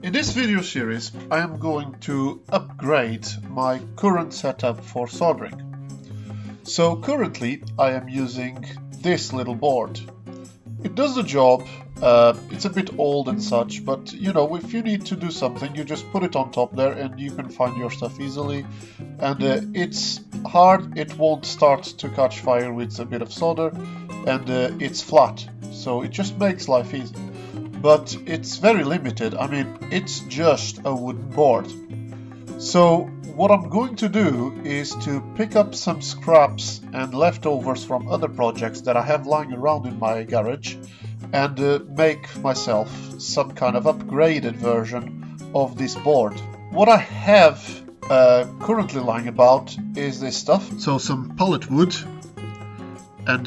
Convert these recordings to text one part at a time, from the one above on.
In this video series, I am going to upgrade my current setup for soldering. So currently I am using this little board. It does the job, it's a bit old and such, but you know, if you need to do something, you just put it on top there and you can find your stuff easily. And it's hard, it won't start to catch fire with a bit of solder, and it's flat, so it just makes life easy. But it's very limited. I mean, it's just a wooden board. So what I'm going to do is to pick up some scraps and leftovers from other projects that I have lying around in my garage and make myself some kind of upgraded version of this board. What I have currently lying about is this stuff. So some pallet wood and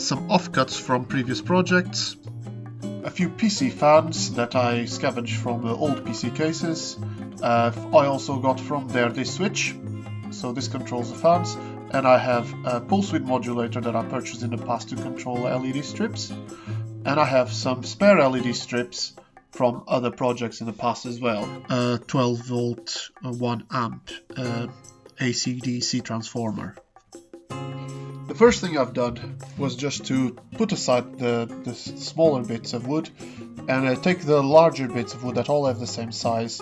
some offcuts from previous projects. A few PC fans that I scavenged from old PC cases. I also got from there this switch, so this controls the fans, and I have a pulse width modulator that I purchased in the past to control LED strips, and I have some spare LED strips from other projects in the past as well. 12 volt 1 amp AC/DC transformer. The first thing I've done was just to put aside the smaller bits of wood and take the larger bits of wood that all have the same size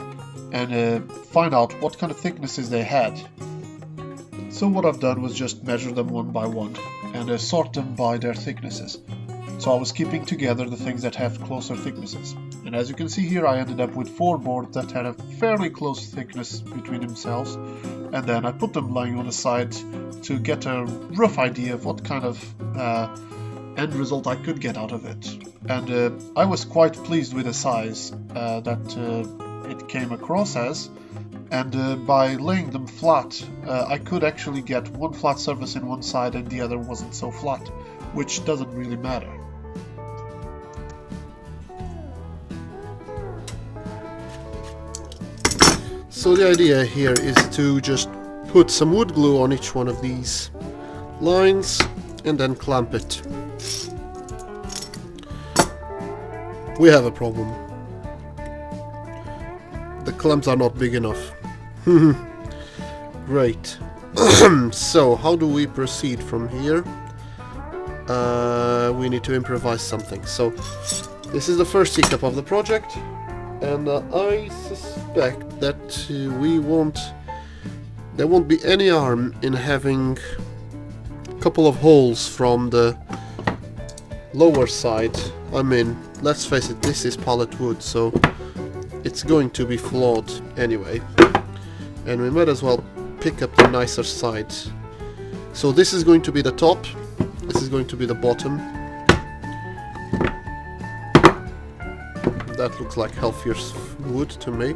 and find out what kind of thicknesses they had. So what I've done was just measure them one by one and sort them by their thicknesses. So I was keeping together the things that have closer thicknesses. And as you can see here, I ended up with 4 boards that had a fairly close thickness between themselves, and then I put them lying on the side to get a rough idea of what kind of end result I could get out of it. And I was quite pleased with the size that it came across as, and by laying them flat, I could actually get one flat surface in one side and the other wasn't so flat, which doesn't really matter. So the idea here is to just put some wood glue on each one of these lines and then clamp it. We have a problem. The clamps are not big enough. Great. So how do we proceed from here? We need to improvise something. So this is the first hiccup of the project, and I suspect that there won't be any harm in having a couple of holes from the lower side. I mean, let's face it, this is pallet wood, so it's going to be flawed anyway, and we might as well pick up the nicer side. So this is going to be the top, this is going to be the bottom. That looks like healthier wood to me.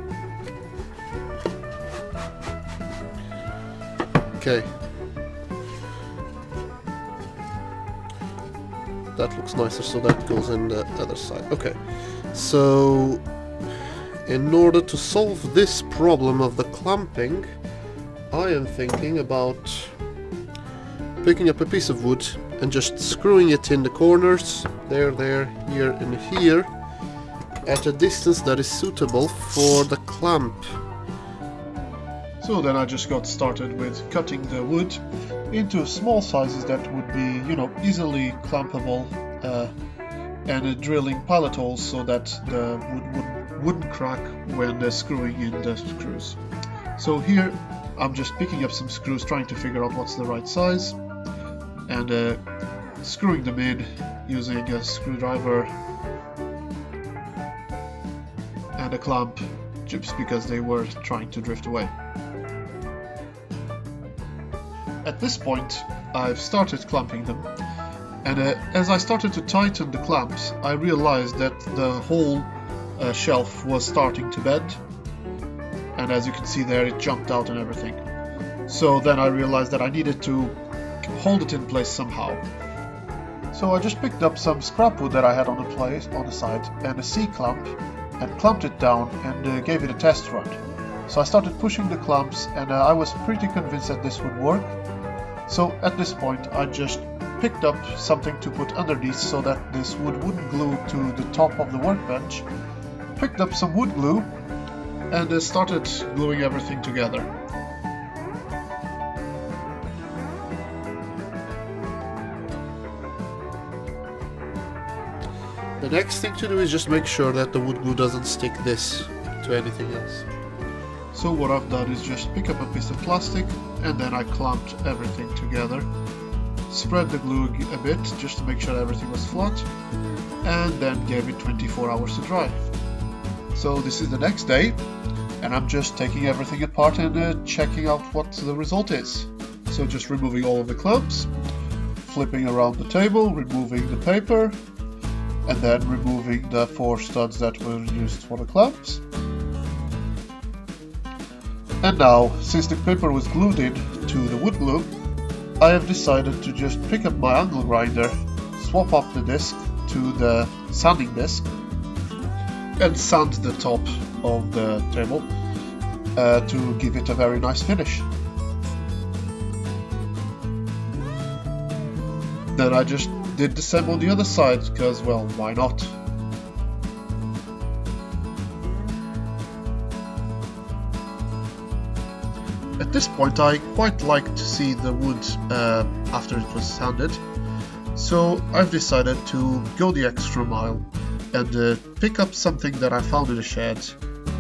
Okay. That looks nicer, so that goes in the other side. Okay. So, in order to solve this problem of the clamping, I am thinking about picking up a piece of wood and just screwing it in the corners, there, here, and here, at a distance that is suitable for the clamp. So then I just got started with cutting the wood into small sizes that would be, you know, easily clampable, and drilling pallet holes so that the wood wouldn't crack when screwing in the screws. So here I'm just picking up some screws, trying to figure out what's the right size, and screwing them in using a screwdriver and a clamp, just because they were trying to drift away. At this point, I've started clamping them, and as I started to tighten the clamps, I realized that the whole shelf was starting to bend, and as you can see there, it jumped out and everything. So then I realized that I needed to hold it in place somehow. So I just picked up some scrap wood that I had on the side and a C-clamp, and clamped it down and gave it a test run. So I started pushing the clamps, and I was pretty convinced that this would work. So at this point I just picked up something to put underneath so that this wood wouldn't glue to the top of the workbench, picked up some wood glue and started gluing everything together. The next thing to do is just make sure that the wood glue doesn't stick this to anything else. So what I've done is just pick up a piece of plastic and then I clamped everything together. Spread the glue a bit just to make sure everything was flat, and then gave it 24 hours to dry. So this is the next day, and I'm just taking everything apart and checking out what the result is. So just removing all of the clamps, flipping around the table, removing the paper, and then removing the 4 studs that were used for the clamps. And now, since the paper was glued in to the wood glue, I have decided to just pick up my angle grinder, swap up the disc to the sanding disc, and sand the top of the table to give it a very nice finish. Then I just did the same on the other side, because, well, why not? At this point I quite like to see the wood after it was sanded, so I've decided to go the extra mile and pick up something that I found in the shed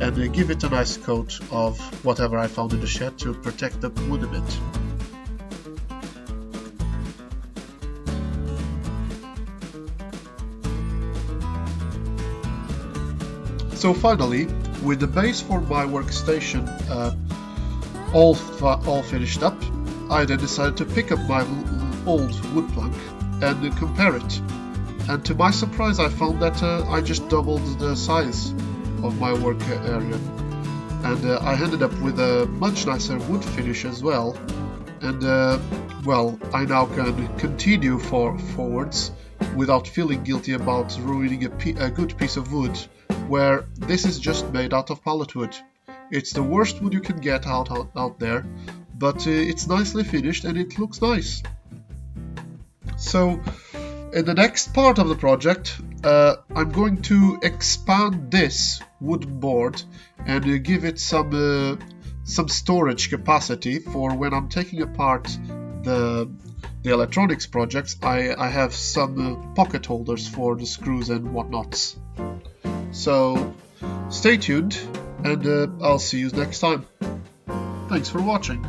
and give it a nice coat of whatever I found in the shed to protect the wood a bit. So finally, with the base for my workstation all finished up, I then decided to pick up my old wood plank and compare it. And to my surprise, I found that I just doubled the size of my work area. And I ended up with a much nicer wood finish as well. And well, I now can continue forwards without feeling guilty about ruining a good piece of wood, where this is just made out of pallet wood. It's the worst wood you can get out there, but it's nicely finished and it looks nice. So in the next part of the project, I'm going to expand this wooden board and give it some storage capacity for when I'm taking apart the electronics projects. I have some pocket holders for the screws and whatnots. So stay tuned, and I'll see you next time. Thanks for watching.